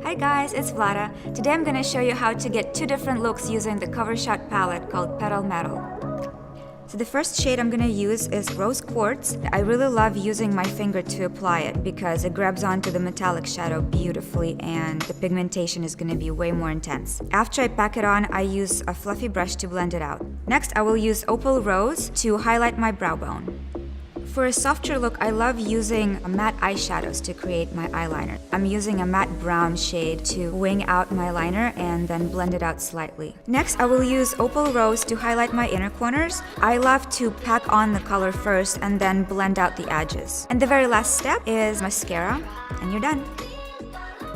Hi guys, it's Vlada. Today I'm going to show you how to get two different looks using the Cover Shot palette called Petal Metal. So the first shade I'm going to use is Rose Quartz. I really love using my finger to apply it because it grabs onto the metallic shadow beautifully and the pigmentation is going to be way more intense. After I pack it on, I use a fluffy brush to blend it out. Next, I will use OPAL Rose to highlight my brow bone. For a softer look, I love using matte eyeshadows to create my eyeliner. I'm using a matte brown shade to wing out my liner and then blend it out slightly. Next, I will use Opal Rose to highlight my inner corners. I love to pack on the color first and then blend out the edges. And the very last step is mascara, and you're done.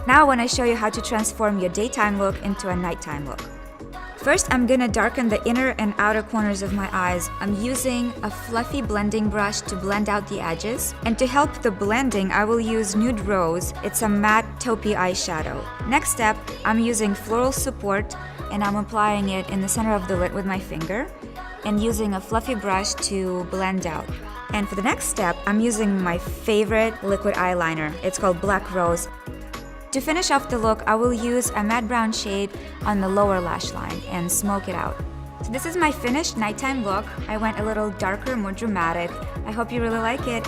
Now I want to show you how to transform your daytime look into a nighttime look. First, I'm gonna darken the inner and outer corners of my eyes. I'm using a fluffy blending brush to blend out the edges. And to help the blending, I will use Nude Rose. It's a matte taupey eyeshadow. Next step, I'm using Floral Support and I'm applying it in the center of the lid with my finger and using a fluffy brush to blend out. And for the next step, I'm using my favorite liquid eyeliner. It's called Black Rose. To finish off the look, I will use a matte brown shade on the lower lash line and smoke it out. So this is my finished nighttime look. I went a little darker, more dramatic. I hope you really like it.